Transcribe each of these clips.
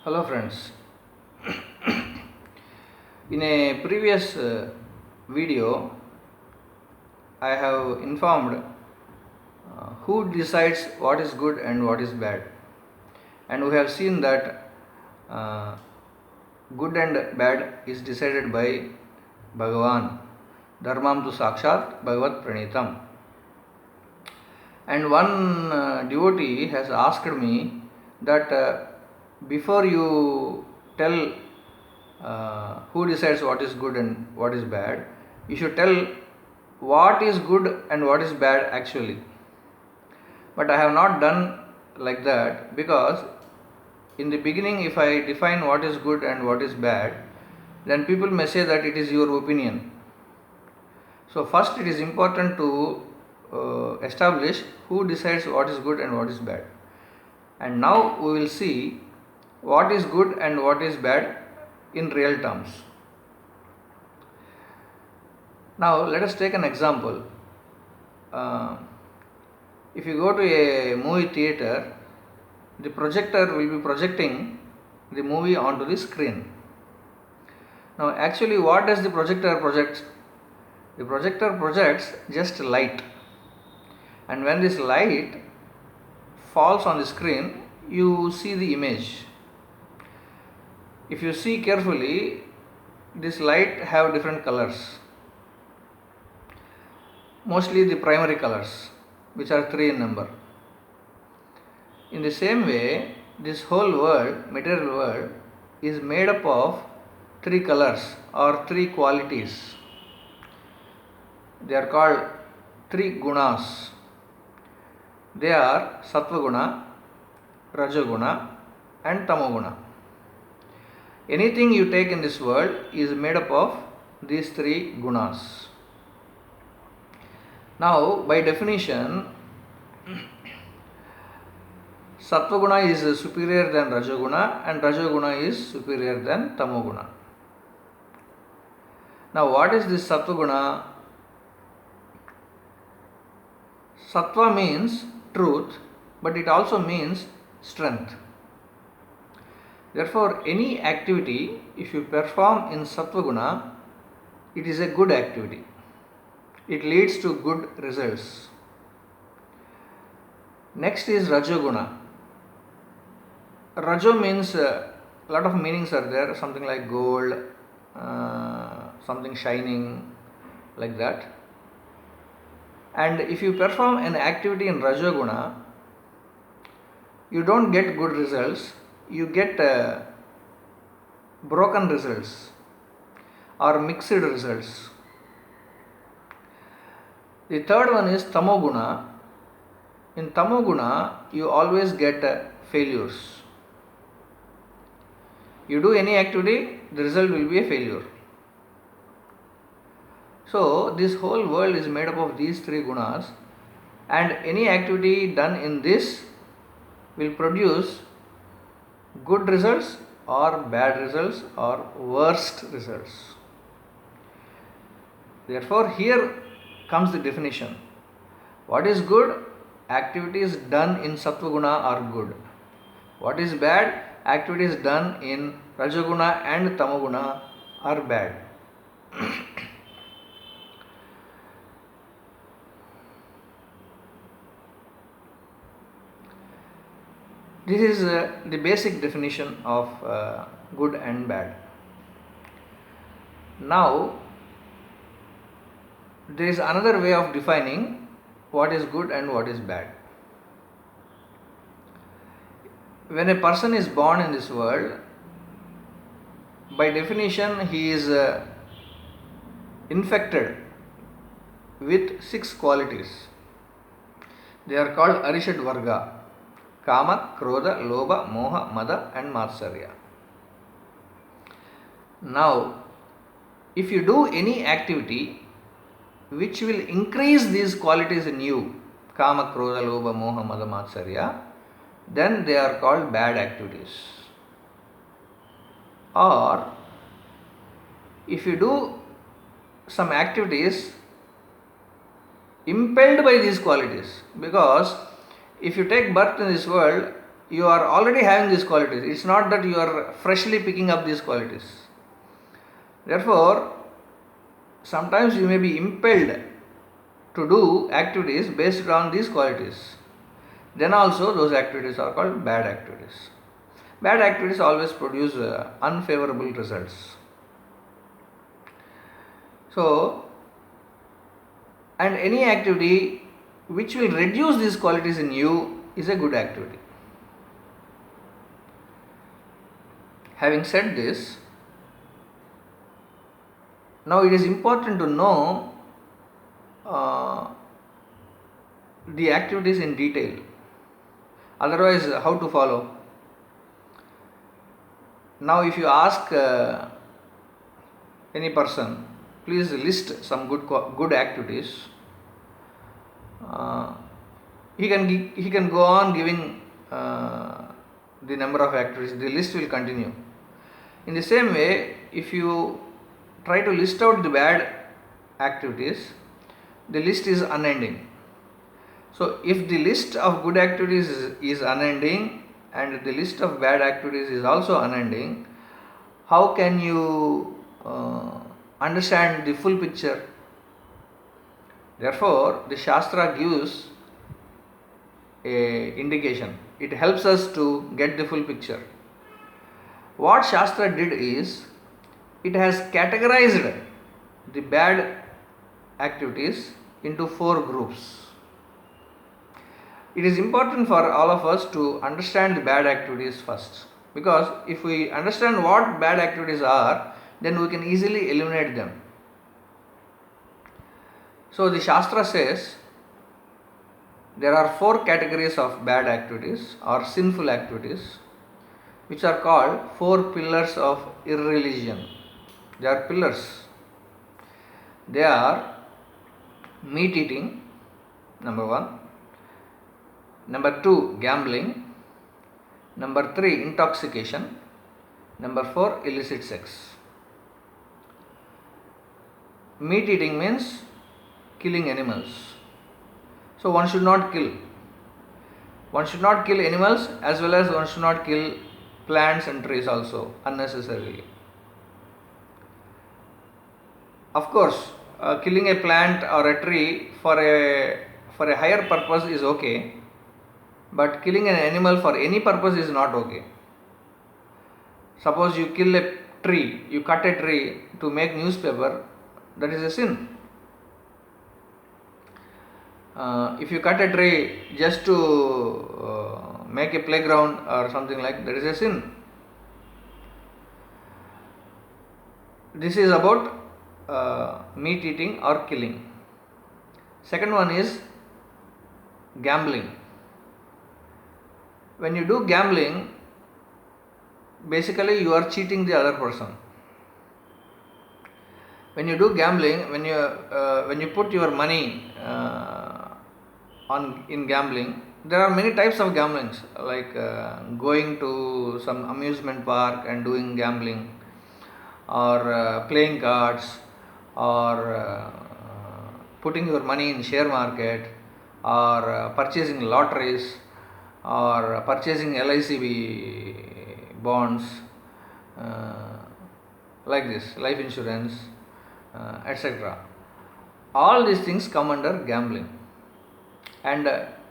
Hello friends. In a previous video, I have informed who decides what is good and what is bad, and we have seen that uh, good and bad is decided by Bhagavan. Dharmam tu sakshat bhagavat pranitam. And one devotee has asked me that before you tell who decides what is good and what is bad, you should tell what is good and what is bad actually. But I have not done like that, because in the beginning, if I define what is good and what is bad, then people may say that it is your opinion. So first it is important to establish who decides what is good and what is bad. And now we will see what is good and what is bad in real terms. Now let us take an example. If you go to a movie theater, the projector will be projecting the movie onto the screen. Now actually, what does the projector project? The projector projects just light, and when this light falls on the screen, you see the image. If you see carefully, this light have different colors, mostly the primary colors, which are 3 in number. In the same way, this whole world, material world, is made up of 3 colors or 3 qualities. They are called 3 gunas. They are Sattva guna, Rajoguna and Tamoguna. Anything you take in this world is made up of these 3 gunas. Now, by definition, Sattva guna is superior than Rajoguna and Rajoguna is superior than Tamoguna. Now, what is this Sattva guna? Sattva means truth, but it also means strength. Therefore, any activity, if you perform in Sattva guna, it is a good activity. It leads to good results. Next is Rajoguna. Rajo means a lot of meanings are there, something like gold, something shining, like that. And if you perform an activity in Rajoguna, you don't get good results, you get broken results or mixed results. The third one is Tamoguna. In Tamoguna, you always get failures. You do any activity, the result will be a failure. So, this whole world is made up of these 3 gunas, and any activity done in this will produce good results or bad results or worst results. Therefore, here comes the definition. What is good? Activities done in Sattva guna are good. What is bad? Activities done in Rajoguna and Tamoguna are bad. This is the basic definition of good and bad. Now, there is another way of defining what is good and what is bad. When a person is born in this world, by definition he is infected with 6 qualities. They are called Arishad Varga: Kama, Krodha, Lobha, Moha, Mada and Matsarya. Now, if you do any activity which will increase these qualities in you, Kama, Krodha, Lobha, Moha, Mada, Matsarya, then they are called bad activities. Or, if you do some activities impelled by these qualities, because if you take birth in this world, you are already having these qualities. It's not that you are freshly picking up these qualities. Therefore, sometimes you may be impelled to do activities based on these qualities. Then also those activities are called bad activities. Bad activities always produce unfavorable results. So, and any activity which will reduce these qualities in you is a good activity. Having said this, now it is important to know the activities in detail. Otherwise, how to follow? Now, if you ask any person, please list some good activities. He can go on giving the number of activities. The list will continue. In the same way, if you try to list out the bad activities, the list is unending. So, if the list of good activities is unending and the list of bad activities is also unending, how can you understand the full picture? Therefore, the Shastra gives a indication. It helps us to get the full picture. What Shastra did is, it has categorized the bad activities into 4 groups. It is important for all of us to understand the bad activities first, because if we understand what bad activities are, then we can easily eliminate them. So the Shastra says there are 4 categories of bad activities or sinful activities, which are called 4 pillars of irreligion. They are pillars. They are meat eating, number 1. Number 2, gambling. Number 3, intoxication. Number 4, illicit sex. Meat eating means killing animals. So one should not kill. One should not kill animals, as well as one should not kill plants and trees also unnecessarily. Of course, killing a plant or a tree for a higher purpose is okay, but killing an animal for any purpose is not okay. Suppose you kill a tree, you cut a tree to make newspaper, that is a sin. If you cut a tree just to make a playground or something like that, is a sin. This is about meat eating or killing. Second one is gambling. When you do gambling, basically you are cheating the other person. When you do gambling, when you put your money in gambling, there are many types of gamblings, like going to some amusement park and doing gambling, or playing cards, or putting your money in share market, or purchasing lotteries, or purchasing LIC bonds, like this, life insurance, etc. All these things come under gambling, and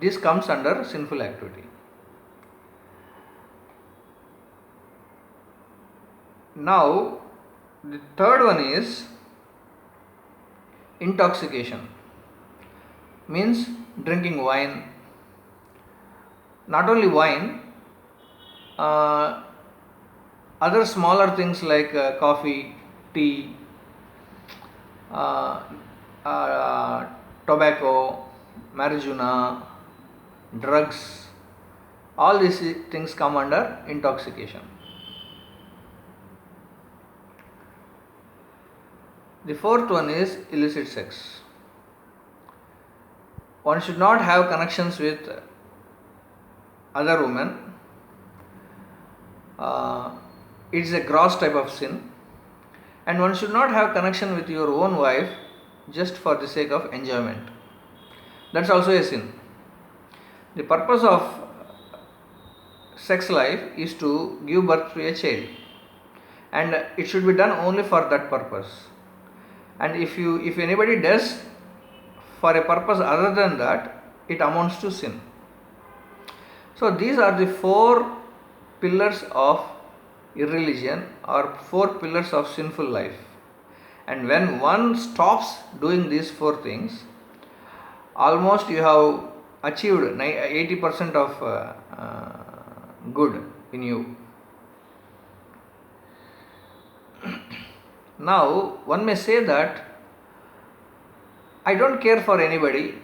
this comes under sinful activity. Now, the third one is intoxication, means drinking wine. Not only wine, other smaller things like coffee, tea, tobacco, marijuana, drugs, all these things come under intoxication. The fourth one is illicit sex. One should not have connections with other women. It's a gross type of sin, and one should not have connection with your own wife just for the sake of enjoyment. That's also a sin. The purpose of sex life is to give birth to a child, and it should be done only for that purpose. And if anybody does for a purpose other than that, it amounts to sin. So these are the four pillars of irreligion, or four pillars of sinful life. And when one stops doing these four things, almost you have achieved 80% of good in you. Now, one may say that I don't care for anybody,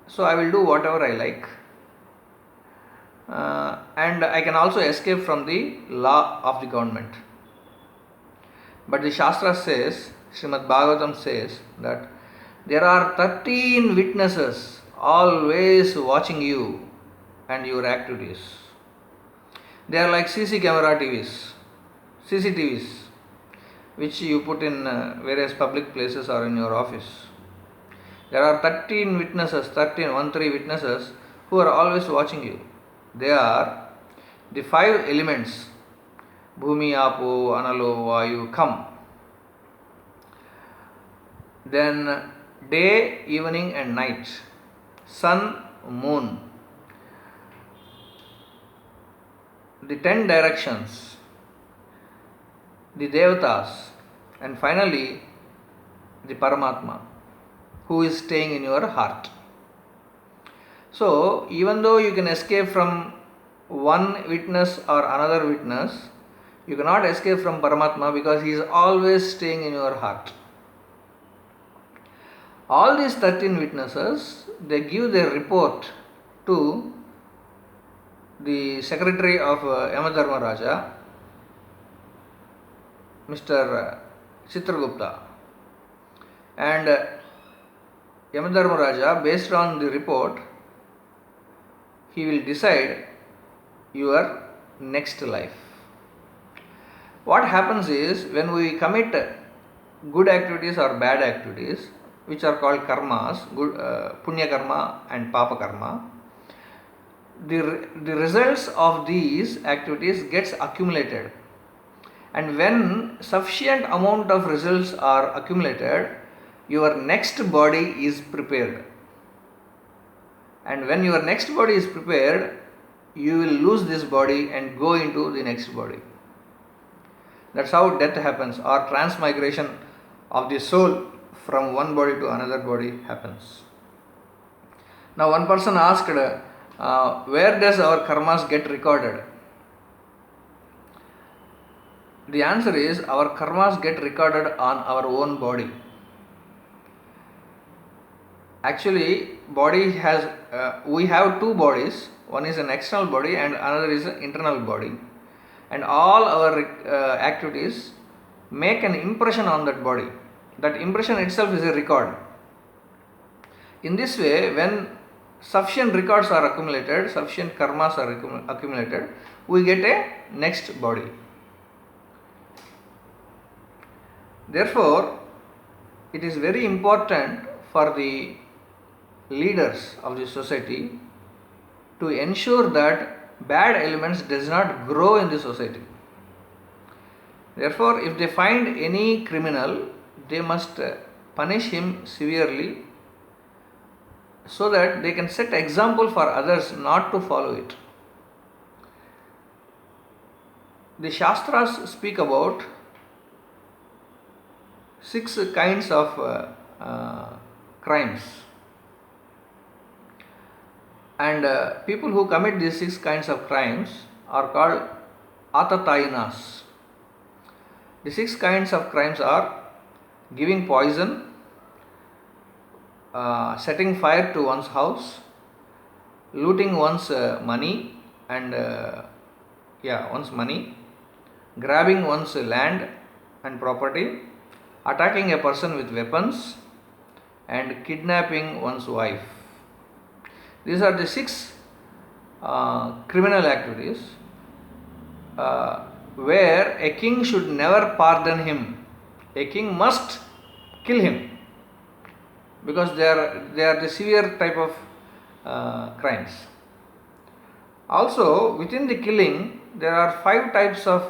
so I will do whatever I like. And I can also escape from the law of the government. But the Shastra says, Srimad Bhagavatam says that there are 13 witnesses always watching you and your activities. They are like CCTVs, which you put in various public places or in your office. There are 13 witnesses, 13 witnesses who are always watching you. They are the 5 elements: Bhumi, Apo, Analo, Vayu, come. Then day, evening and night, sun, moon, the 10 directions, the Devatas, and finally the Paramatma, who is staying in your heart. So, even though you can escape from one witness or another witness, you cannot escape from Paramatma, because he is always staying in your heart. All these 13 witnesses, they give their report to the secretary of Yamadharmaraja, Mr. Chitragupta. And Yamadharmaraja, based on the report, he will decide your next life. What happens is, when we commit good activities or bad activities, which are called karmas, punya karma and papa karma, the results of these activities gets accumulated. And when sufficient amount of results are accumulated, your next body is prepared. And when your next body is prepared, you will lose this body and go into the next body. That's how death happens, or transmigration of the soul from one body to another body happens. Now, one person asked, where does our karmas get recorded? The answer is, our karmas get recorded on our own body. Actually, body has, we have two bodies. One is an external body and another is an internal body. And all our activities make an impression on that body. That impression itself is a record. In this way, when sufficient records are accumulated, sufficient karmas are accumulated, we get a next body. Therefore, it is very important for the leaders of the society to ensure that bad elements does not grow in the society. Therefore, if they find any criminal, they must punish him severely, so that they can set example for others not to follow it. The Shastras speak about 6 kinds of crimes. And people who commit these 6 kinds of crimes are called Atatayinas. The 6 kinds of crimes are giving poison, setting fire to one's house, looting one's money and one's money, grabbing one's land and property, attacking a person with weapons, and kidnapping one's wife. These are the 6 criminal activities where a king should never pardon him. A king must kill him, because they are the severe type of crimes. Also, within the killing, there are 5 types of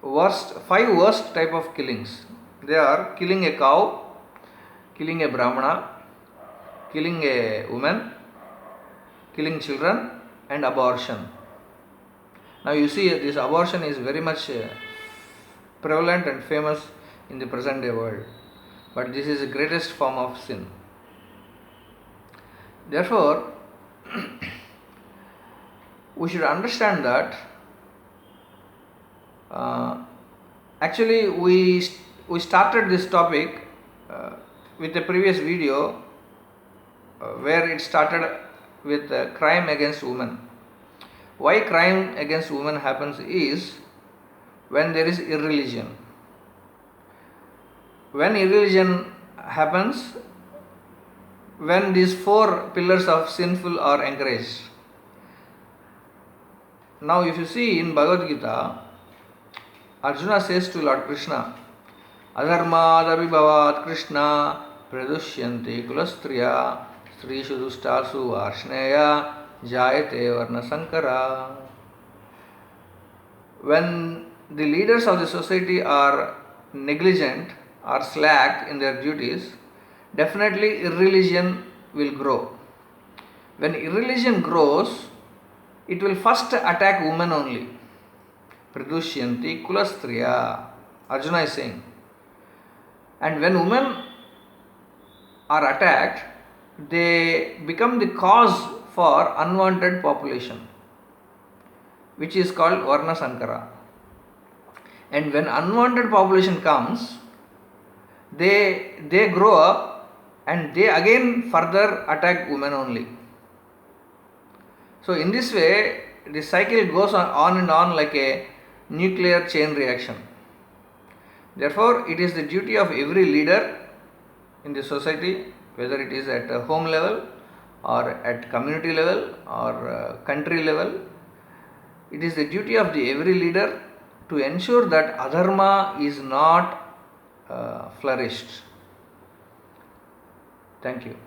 worst type of killings. They are killing a cow, killing a brahmana, killing a woman, killing children, and abortion. Now you see, this abortion is very much prevalent and famous in the present day world, but this is the greatest form of sin. Therefore, we should understand that actually we started this topic with a previous video where it started with crime against women. Why crime against women happens is when there is irreligion. When irreligion happens, when these 4 pillars of sinful are encouraged. Now if you see in Bhagavad Gita, Arjuna says to Lord Krishna, Adharmadabhibhavat Krishna pradushyanti kulastriya strishu dustasu arshneya jayate varna sankara. When the leaders of the society are negligent or slack in their duties, definitely irreligion will grow. When irreligion grows, it will first attack women only. Pradushyanti kulastriya, Arjuna is saying. And when women are attacked, they become the cause for unwanted population, which is called Varna Sankara. And when unwanted population comes, they grow up and they again further attack women only. So in this way, the cycle goes on and on like a nuclear chain reaction. Therefore, it is the duty of every leader in the society, whether it is at a home level or at community level or country level, it is the duty of every leader to ensure that adharma is not flourished. Thank you.